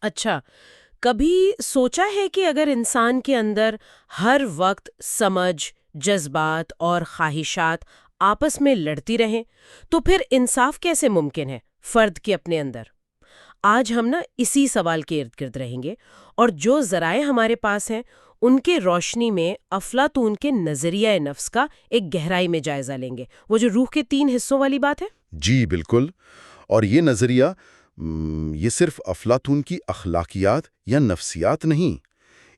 اچھا، کبھی سوچا ہے کہ اگر انسان کے اندر ہر وقت سمجھ، جذبات اور خواہشات آپس میں لڑتی رہیں تو پھر انصاف کیسے ممکن ہے فرد کے اپنے اندر؟ آج ہم اسی سوال کے ارد گرد رہیں گے، اور جو ذرائع ہمارے پاس ہیں ان کے روشنی میں افلاطون کے نظریہ نفس کا ایک گہرائی میں جائزہ لیں گے، وہ جو روح کے 3 حصوں والی بات ہے۔ جی بالکل، اور یہ نظریہ یہ صرف افلاطون کی اخلاقیات یا نفسیات نہیں،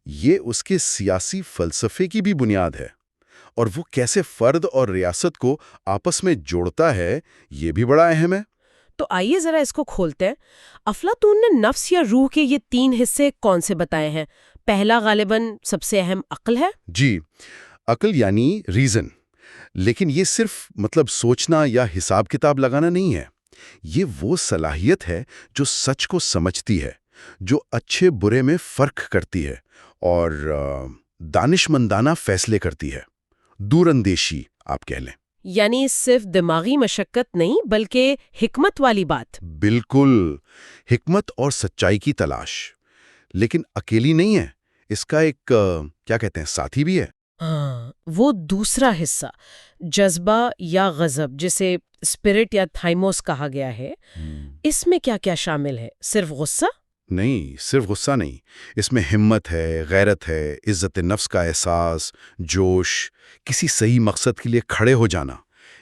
یہ اس کے سیاسی فلسفے کی بھی بنیاد ہے، اور وہ کیسے فرد اور ریاست کو آپس میں جوڑتا ہے یہ بھی بڑا اہم ہے۔ تو آئیے ذرا اس کو کھولتے ہیں۔ افلاطون نے نفس یا روح کے یہ 3 حصے کون سے بتائے ہیں؟ پہلا غالباً سب سے اہم عقل ہے۔ جی، عقل یعنی ریزن، لیکن یہ صرف سوچنا یا حساب کتاب لگانا نہیں ہے، یہ وہ صلاحیت ہے جو سچ کو سمجھتی ہے، جو اچھے برے میں فرق کرتی ہے اور دانشمندانہ فیصلے کرتی ہے، دور اندیشی آپ کہہ لیں۔ یعنی صرف دماغی مشقت نہیں بلکہ حکمت والی بات۔ بالکل، حکمت اور سچائی کی تلاش، لیکن اکیلی نہیں ہے، اس کا ایک کیا کہتے ہیں ساتھی بھی ہے۔ ہاں، وہ دوسرا حصہ جذبہ یا غضب، جسے اسپرٹ یا تھائموس کہا گیا ہے، اس میں کیا کیا شامل ہے؟ صرف غصہ؟ نہیں، صرف غصہ نہیں، اس میں ہمت ہے، غیرت ہے، عزت نفس کا احساس، جوش، کسی صحیح مقصد کے لیے کھڑے ہو جانا۔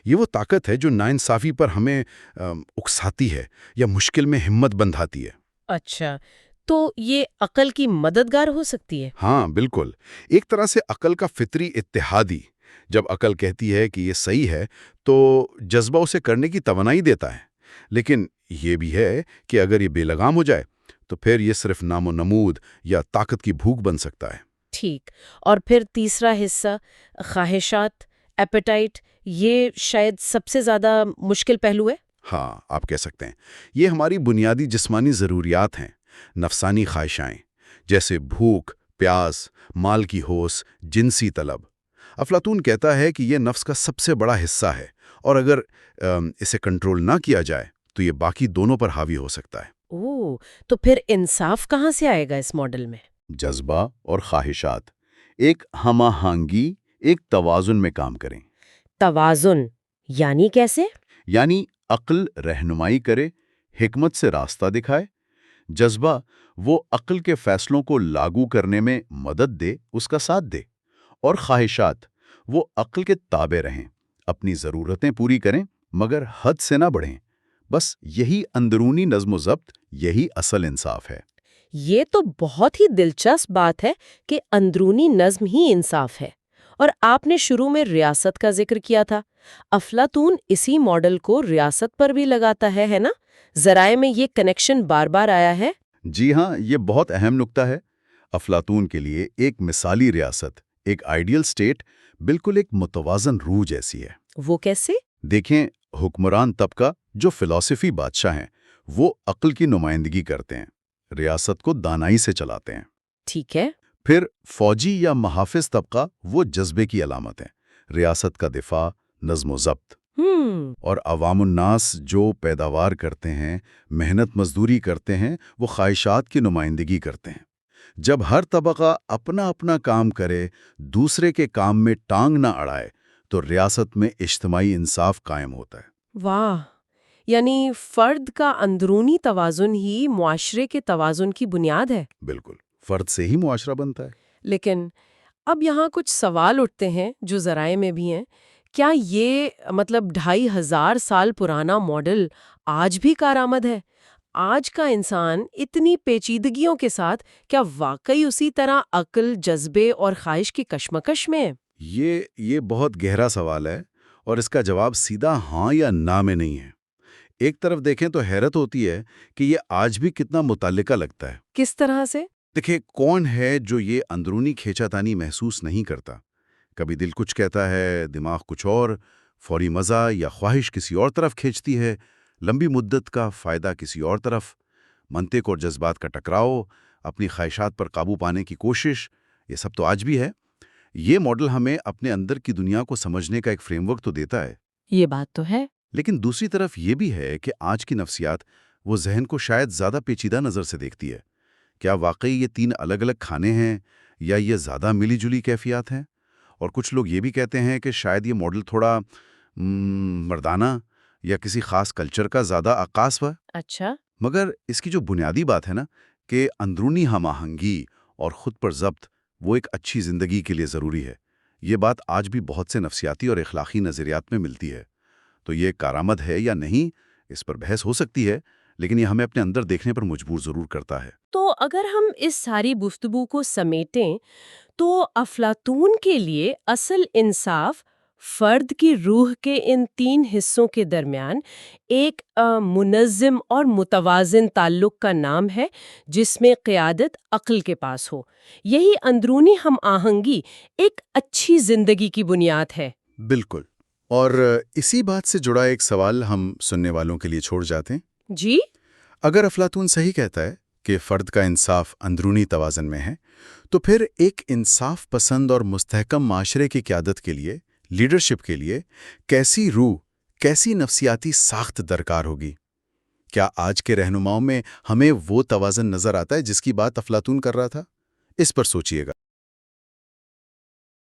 یہ وہ طاقت ہے جو ناانصافی پر ہمیں اکساتی ہے یا مشکل میں ہمت بندھاتی ہے۔ اچھا، تو یہ عقل کی مددگار ہو سکتی ہے؟ ہاں بالکل، ایک طرح سے عقل کا فطری اتحادی۔ جب عقل کہتی ہے کہ یہ صحیح ہے تو جذبہ اسے کرنے کی توانائی دیتا ہے، لیکن یہ بھی ہے کہ اگر یہ بے لگام ہو جائے تو پھر یہ صرف نام و نمود یا طاقت کی بھوک بن سکتا ہے۔ ٹھیک، اور پھر تیسرا حصہ خواہشات، ایپیٹائٹ، یہ شاید سب سے زیادہ مشکل پہلو ہے۔ ہاں، آپ کہہ سکتے ہیں یہ ہماری بنیادی جسمانی ضروریات ہیں، نفسانی خواہشائیں جیسے بھوک، پیاس، مال کی ہوس، جنسی طلب۔ افلاطون کہتا ہے کہ یہ نفس کا سب سے بڑا حصہ ہے، اور اگر اسے کنٹرول نہ کیا جائے تو یہ باقی دونوں پر حاوی ہو سکتا ہے۔ اوہ، تو پھر انصاف کہاں سے آئے گا اس ماڈل میں؟ جذبہ اور خواہشات ایک ہم آہنگی، ایک توازن میں کام کریں۔ توازن یعنی کیسے؟ یعنی عقل رہنمائی کرے، حکمت سے راستہ دکھائے، جذبہ وہ عقل کے فیصلوں کو لاگو کرنے میں مدد دے، اس کا ساتھ دے، اور خواہشات وہ عقل کے تابع رہیں، اپنی ضرورتیں پوری کریں مگر حد سے نہ بڑھیں۔ بس یہی اندرونی نظم و ضبط، یہی اصل انصاف ہے۔ یہ تو بہت ہی دلچسپ بات ہے کہ اندرونی نظم ہی انصاف ہے۔ اور آپ نے شروع میں ریاست کا ذکر کیا تھا، افلاطون اسی ماڈل کو ریاست پر بھی لگاتا ہے نا؟ ذرائع میں یہ کنیکشن بار بار آیا ہے۔ جی ہاں، یہ بہت اہم نکتہ ہے۔ افلاطون کے لیے ایک مثالی ریاست، ایک آئیڈیل سٹیٹ، بالکل ایک متوازن روح جیسی ہے۔ وہ کیسے؟ دیکھیں، حکمران طبقہ جو فلسفی بادشاہ ہیں وہ عقل کی نمائندگی کرتے ہیں، ریاست کو دانائی سے چلاتے ہیں۔ ٹھیک ہے۔ پھر فوجی یا محافظ طبقہ وہ جذبے کی علامت ہیں، ریاست کا دفاع، نظم و ضبط۔ اور عوام الناس جو پیداوار کرتے ہیں، محنت مزدوری کرتے ہیں، وہ خواہشات کی نمائندگی کرتے ہیں۔ جب ہر طبقہ اپنا اپنا کام کرے، دوسرے کے کام میں ٹانگ نہ اڑائے، تو ریاست میں اجتماعی انصاف قائم ہوتا ہے۔ واہ، یعنی فرد کا اندرونی توازن ہی معاشرے کے توازن کی بنیاد ہے۔ بالکل، فرد سے ہی معاشرہ بنتا ہے۔ لیکن اب یہاں کچھ سوال اٹھتے ہیں جو ذرائع میں بھی ہیں۔ کیا یہ 2500 سال پرانا ماڈل آج بھی کارآمد ہے؟ آج کا انسان اتنی پیچیدگیوں کے ساتھ کیا واقعی اسی طرح عقل، جذبے اور خواہش کی کشمکش میں ہے؟ یہ بہت گہرا سوال ہے، اور اس کا جواب سیدھا ہاں یا نہ میں نہیں ہے۔ ایک طرف دیکھیں تو حیرت ہوتی ہے کہ یہ آج بھی کتنا متعلقہ لگتا ہے۔ کس طرح سے؟ دیکھیں، کون ہے جو یہ اندرونی کھینچا تانی محسوس نہیں کرتا؟ کبھی دل کچھ کہتا ہے، دماغ کچھ اور، فوری مزہ یا خواہش کسی اور طرف کھینچتی ہے، لمبی مدت کا فائدہ کسی اور طرف، منطق اور جذبات کا ٹکراؤ، اپنی خواہشات پر قابو پانے کی کوشش، یہ سب تو آج بھی ہے۔ یہ ماڈل ہمیں اپنے اندر کی دنیا کو سمجھنے کا ایک فریم ورک تو دیتا ہے۔ یہ بات تو ہے۔ لیکن دوسری طرف یہ بھی ہے کہ آج کی نفسیات وہ ذہن کو شاید زیادہ پیچیدہ نظر سے دیکھتی ہے۔ کیا واقعی یہ 3 الگ الگ کھانے ہیں یا یہ زیادہ ملی جلی کیفیات ہیں؟ اور کچھ لوگ یہ بھی کہتے ہیں کہ شاید یہ ماڈل تھوڑا مردانہ یا کسی خاص کلچر کا زیادہ عکاس ہوا۔ اچھا۔ مگر اس کی جو بنیادی بات ہے نا کہ اندرونی ہم آہنگی اور خود پر ضبط وہ ایک اچھی زندگی کے لیے ضروری ہے، یہ بات آج بھی بہت سے نفسیاتی اور اخلاقی نظریات میں ملتی ہے۔ تو یہ کارآمد ہے یا نہیں، اس پر بحث ہو سکتی ہے، لیکن یہ ہمیں اپنے اندر دیکھنے پر مجبور ضرور کرتا ہے۔ تو اگر ہم اس ساری گفتگو کو سمیٹیں تو افلاطون کے لیے اصل انصاف فرد کی روح کے ان 3 حصوں کے درمیان ایک منظم اور متوازن تعلق کا نام ہے، جس میں قیادت عقل کے پاس ہو۔ یہی اندرونی ہم آہنگی ایک اچھی زندگی کی بنیاد ہے۔ بالکل۔ اور اسی بات سے جڑا ایک سوال ہم سننے والوں کے لیے چھوڑ جاتے ہیں۔ جی؟ اگر افلاطون صحیح کہتا ہے کہ فرد کا انصاف اندرونی توازن میں ہے، تو پھر ایک انصاف پسند اور مستحکم معاشرے کی قیادت کے لیے، لیڈرشپ کے لیے کیسی روح، کیسی نفسیاتی ساخت درکار ہوگی؟ کیا آج کے رہنماؤں میں ہمیں وہ توازن نظر آتا ہے جس کی بات افلاطون کر رہا تھا؟ اس پر سوچئے گا۔